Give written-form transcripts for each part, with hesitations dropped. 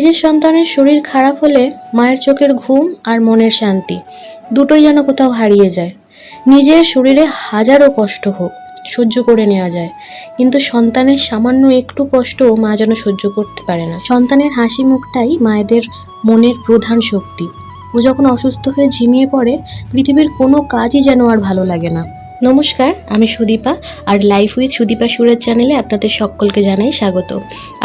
নিজের সন্তানের শরীর খারাপ হলে মায়ের চোখের ঘুম আর মনের শান্তি দুটোই যেন কোথাও হারিয়ে যায়। নিজের শরীরে হাজারো কষ্ট হোক সহ্য করে নেওয়া যায়, কিন্তু সন্তানের সামান্য একটু কষ্টও মা যেন সহ্য করতে পারে না। সন্তানের হাসি মুখটাই মায়েদের মনের প্রধান শক্তি। ও যখন অসুস্থ হয়ে ঝিমিয়ে পড়ে, পৃথিবীর কোনো কাজই যেন আর ভালো লাগে না। নমস্কার, আমি সুদীপা, আর লাইফ উইথ সুদীপা সুরের চ্যানেলে আপনাদের সকলকে জানাই স্বাগত।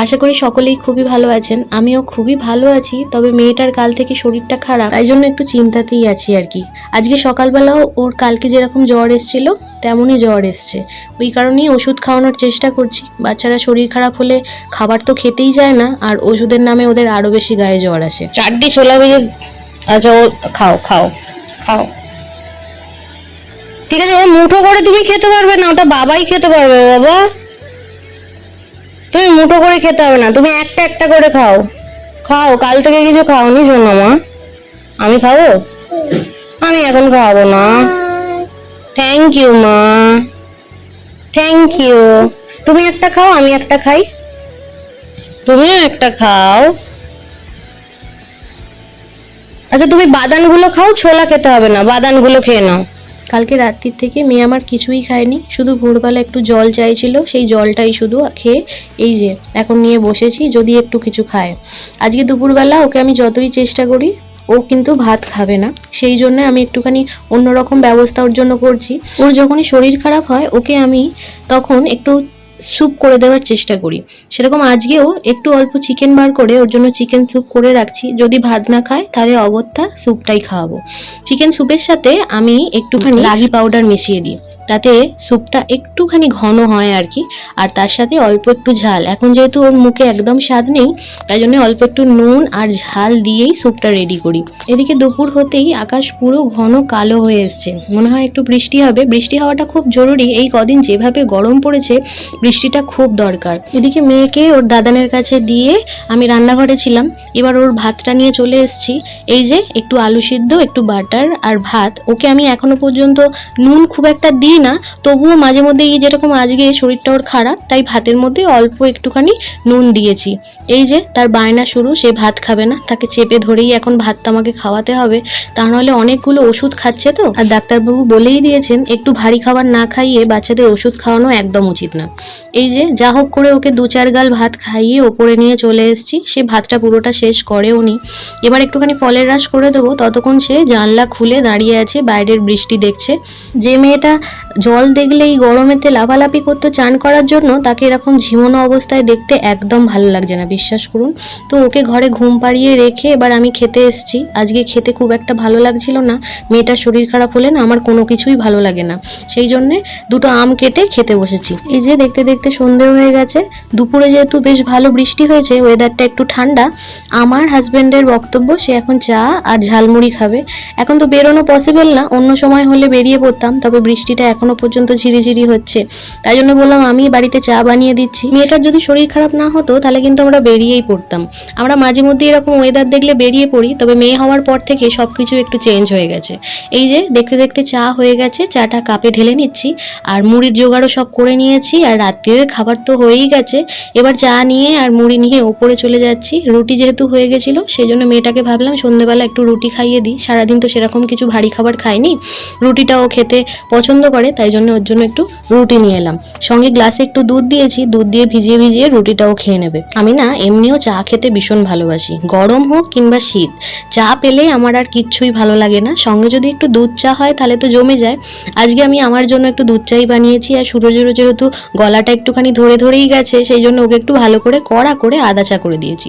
আশা করি সকলেই খুবই ভালো আছেন। আমিও খুবই ভালো আছি, তবে মেয়েটার কাল থেকে শরীরটা খারাপ, তাই জন্য একটু চিন্তাতেই আছি আর কি। আজকে সকালবেলাও ওর কালকে যেরকম জ্বর এসেছিল তেমনই জ্বর এসছে, ওই কারণেই ওষুধ খাওয়ানোর চেষ্টা করছি। বাচ্চারা শরীর খারাপ হলে খাবার তো খেতেই যায় না, আর ওষুধের নামে ওদের আরো বেশি গায়ে জ্বর আসে। 4টি ছোলা ভেজে, আচ্ছা ও খাও খাও খাও, ঠিক আছে। ও মুঠো করে তুমি খেতে পারবে না, ওটা বাবাই খেতে পারবে। বাবা তুমি মুঠো করে খেতে হবে না, তুমি একটা একটা করে খাও। খাও, কাল থেকে কিছু খাওনি শোনো মা। আমি খাবো? আমি এখন খাবো না। থ্যাংক ইউ মা, থ্যাংক ইউ। তুমি একটা খাও, আমি একটা খাই। তুমিও একটা খাও। আচ্ছা তুমি বাদামগুলো খাও, ছোলা খেতে হবে না, বাদামগুলো খেয়ে নাও। কালকে রাত্রির থেকে মেয়ে আমার কিছুই খায়নি, শুধু ভোরবেলা একটু জল চাইছিল, সেই জলটাই শুধু খেয়ে এই যে এখন নিয়ে বসেছি, যদি একটু কিছু খায়। আজকে দুপুরবেলা ওকে আমি যতই চেষ্টা করি, ও কিন্তু ভাত খাবে না। সেই জন্য আমি একটুখানি অন্যরকম ব্যবস্থা ওর জন্য করছি। ওর যখনই শরীর খারাপ হয় ওকে আমি তখন একটু স্যুপ করে দেওয়ার চেষ্টা করি। সেরকম আজকেও একটু অল্প চিকেন বার করে ওর জন্য চিকেন স্যুপ করে রাখছি। যদি ভাত না খায় তাহলে অগত্যা স্যুপটাই খাওয়াবো। চিকেন স্যুপের সাথে আমি একটুখানি রাগি পাউডার মিশিয়ে দিই, তাতে স্যুপটা একটুখানি ঘন হয় আর কি। আর তার সাথে অল্প একটু ঝাল, এখন যেহেতু ওর মুখে একদম স্বাদ নেই, তাই জন্য অল্প একটু নুন আর ঝাল দিয়েই স্যুপটা রেডি করি। এদিকে দুপুর হতেই আকাশ পুরো ঘন কালো হয়ে এসছে, মনে হয় একটু বৃষ্টি হবে। বৃষ্টি হওয়াটা খুব জরুরি, এই কদিন যেভাবে গরম পড়েছে বৃষ্টিটা খুব দরকার। এদিকে মেয়েকে ওর দাদানের কাছে দিয়ে আমি রান্নাঘরে ছিলাম, এবার ওর ভাতটা নিয়ে চলে এসেছি। এই যে একটু আলু সিদ্ধ, একটু বাটার আর ভাত। ওকে আমি এখনো পর্যন্ত নুন খুব একটা দিই না, তবুও মাঝে মধ্যে এই যেরকম আজকে শরীরটা ওর খারাপ, তাই ভাতের মধ্যে অল্প একটুখানি নুন দিয়েছি। এই যে তার বায়না শুরু, সে ভাত খাবে না, তাকে চেপে ধরেই এখন ভাতটা আমাকে খাওয়াতে হবে, তা নাহলে অনেকগুলো ওষুধ খাচ্ছে তো। আর ডাক্তারবাবু বলেই দিয়েছেন একটু ভারী খাবার না খাইয়ে বাচ্চাদের ওষুধ খাওয়ানো একদম উচিত না। এই যে যা হোক করে ওকে 2-4 গাল ভাত খাইয়ে ওপরে নিয়ে চলে এসেছি। সে ভাতটা পুরোটা শেষ করেও নি। এবার একটুখানি ফলের রস করে দেবো, ততক্ষণ সে জানলা খুলে দাঁড়িয়ে আছে, বাইরের বৃষ্টি দেখছে। যে মেয়েটা জল দেখলেই গরমেতে লাফালাফি করতো চান করার জন্য, তাকে এরকম ঝিমোনো অবস্থায় দেখতে একদম ভালো লাগছে না, বিশ্বাস করুন। তো ওকে ঘরে ঘুম পাড়িয়ে রেখে এবার আমি খেতে এসেছি। আজকে খেতে খুব একটা ভালো লাগছিল না, মেয়েটার শরীর খারাপ হলে না আমার কোনো কিছুই ভালো লাগে না, সেই জন্যে দুটো আম কেটে খেতে বসেছি। এই যে দেখতে দেখতে সন্ধে হয়ে গেছে। দুপুরে যেহেতু বেশ ভালো বৃষ্টি হয়েছে, ওয়েদারটা একটু ঠান্ডা, আমার হাজবেন্ডের বক্তব্য সে এখন চা আর ঝালমুড়ি খাবে। এখন তো বেরোনো পসিবল না, অন্য সময় হলে বেরিয়ে পড়তাম, তবে বৃষ্টিটা এখনো পর্যন্ত ঝিরিঝিরি হচ্ছে, তাই জন্য বললাম আমি বাড়িতে চা বানিয়ে দিচ্ছি। মেয়েটার যদি শরীর খারাপ না হতো তাহলে কিন্তু আমরা বেরিয়েই পড়তাম। আমরা মাঝে মধ্যে এরকম ওয়েদার দেখলে বেরিয়ে পড়ি, তবে মেয়ে হওয়ার পর থেকে সবকিছু একটু চেঞ্জ হয়ে গেছে। এই যে দেখতে দেখতে চা হয়ে গেছে, চাটা কাপে ঢেলে নিচ্ছি, আর মুড়ির জোগাড়ও সব করে নিয়েছি, আর রাত্রের খাবার তো হয়েই গেছে। এবার চা নিয়ে আর মুড়ি নিয়ে ওপরে চলে যাচ্ছি। রুটি যেহেতু হয়ে গেছিলো, সেই জন্য মেয়েটাকে ভাবলাম সন্ধ্যেবেলা একটু রুটি খাইয়ে দিই, সারাদিন তো সেরকম কিছু ভারী খাবার খায়নি, রুটিটাও খেতে পছন্দ করে, তাই জন্য ওর জন্য একটু রুটি নিয়ে এলাম। সঙ্গে গ্লাসে একটু দুধ দিয়েছি, দুধ দিয়ে ভিজিয়ে ভিজিয়ে রুটিটাও খেয়ে নেবে। আমি না এমনিও চা খেতে ভীষণ ভালোবাসি, গরম হোক কিংবা শীত, চা পেলে আমার আর কিচ্ছুই ভালো লাগে না। সঙ্গে যদি একটু দুধ চা হয় তাহলে তো জমে যায়। আজকে আমি আমার জন্য একটু দুধ চাই বানিয়েছি, আর সুরজেরও যেহেতু গলাটা একটুখানি ধরেই গেছে, সেই জন্য ওকে একটু ভালো করে কড়া করে আদা চা করে দিয়েছি।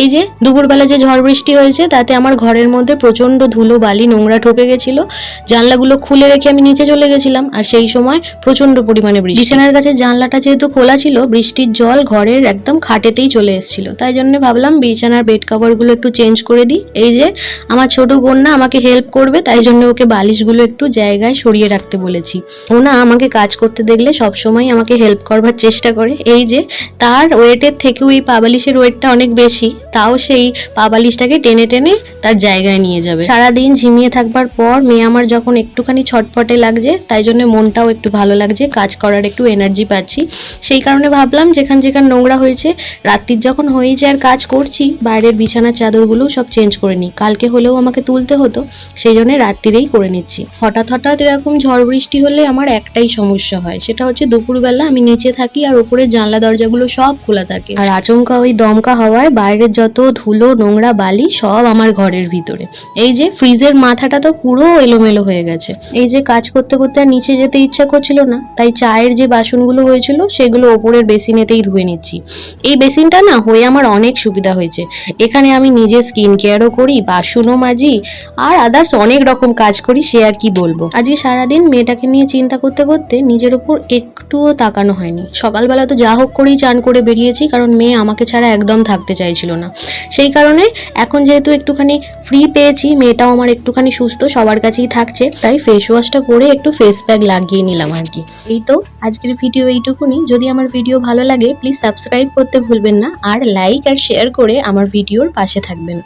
এই যে দুপুরবেলা যে ঝড় বৃষ্টি হয়েছে, তাতে আমার ঘরের মধ্যে প্রচন্ড ধুলো বালি নোংরা ঢুকে গেছিল। জানলাগুলো খুলে রেখে আমি নিচে চলে গেছিলাম, আর সেই সময় প্রচন্ড পরিমাণে বৃষ্টি। বিছানার কাছে জানলাটা যেহেতু খোলা ছিল, বৃষ্টির জল ঘরের একদম খাটেতেই চলে এসেছিল, তাই জন্য ভাবলাম বিছানার বেড কভারগুলো একটু চেঞ্জ করে দিই। এই যে আমার ছোট বোন না আমাকে হেল্প করবে, তাই জন্য ওকে বালিশগুলো একটু জায়গায় সরিয়ে রাখতে বলেছি। ও না আমাকে কাজ করতে দেখলে সবসময় আমাকে হেল্প করবার চেষ্টা করে। এই যে তার ওয়েটের থেকেও এই পা বালিশের ওয়েটটা অনেক বেশি, তাও সেই পা বালিশটাকে টেনে টেনে তার জায়গায় নিয়ে যাবে। সারাদিন ঝিমিয়ে থাকবার পর মেয়ে আমার যখন একটুখানি ছটপটে লাগছে, তাই জন্য মনটাও একটু ভালো লাগছে, কাজ করার একটু এনার্জি পাচ্ছি। সেই কারণে ভাবলাম যেখান যেখান নোংরা হয়েছে রাত্রির যখন হয়েছে আর কাজ করছি, বাইরের বিছানার চাদরগুলো সব চেঞ্জ করে নিই। কালকে হলেও আমাকে তুলতে হতো, সেই জন্য রাত্রিরেই করে নিচ্ছি। হঠাৎ হঠাৎ এরকম ঝড় বৃষ্টি হলে আমার একটাই সমস্যা হয়, সেটা হচ্ছে দুপুরবেলা আমি নিচে থাকি আর ওপরের জানলা দরজাগুলো সব খোলা থাকে, আর আচমকা ওই দমকা হাওয়ায় বাইরের যত ধুলো নোংরা বালি সব আমার ঘরের ভিতরে। এই যে ফ্রিজের মাথাটা তো পুরো এলোমেলো হয়ে গেছে। এই যে কাজ করতে করতে আর নিচে যেতে ইচ্ছা করছিল না, তাই চায়ের যে বাসনগুলো হয়েছিল সেগুলো ওপরের বেসিনেতেই ধুয়ে নিচ্ছি। এই বেসিনটা না হয়ে আমার অনেক সুবিধা হয়েছে, এখানে আমি নিজে স্কিন কেয়ারও করি, বাসনও মাজি, আর আদার্স অনেক রকম কাজ করি, সে আর কি বলবো। আজকে সারাদিন মেয়েটাকে নিয়ে চিন্তা করতে করতে নিজের উপর একটুও তাকানো হয়নি। সকালবেলা তো যা হোক করেই চান করে বেরিয়েছি, কারণ মেয়ে আমাকে ছাড়া একদম থাকতে চাইছিল না। সেই কারণে এখন যেহেতু একটুখানি ফ্রি পেয়েছি, মেয়েটাও আমার একটুখানি সুস্থ, সবার কাছেই থাকছে, তাই ফেস ওয়াশটা করে একটু ফেস প্যাক লাগিয়ে নিলাম আর কি। এই তো আজকের ভিডিও এইটুকুনি। যদি আমার ভিডিও ভালো লাগে প্লিজ সাবস্ক্রাইব করতে ভুলবেন না, আর লাইক আর শেয়ার করে আমার ভিডিওর পাশে থাকবেন।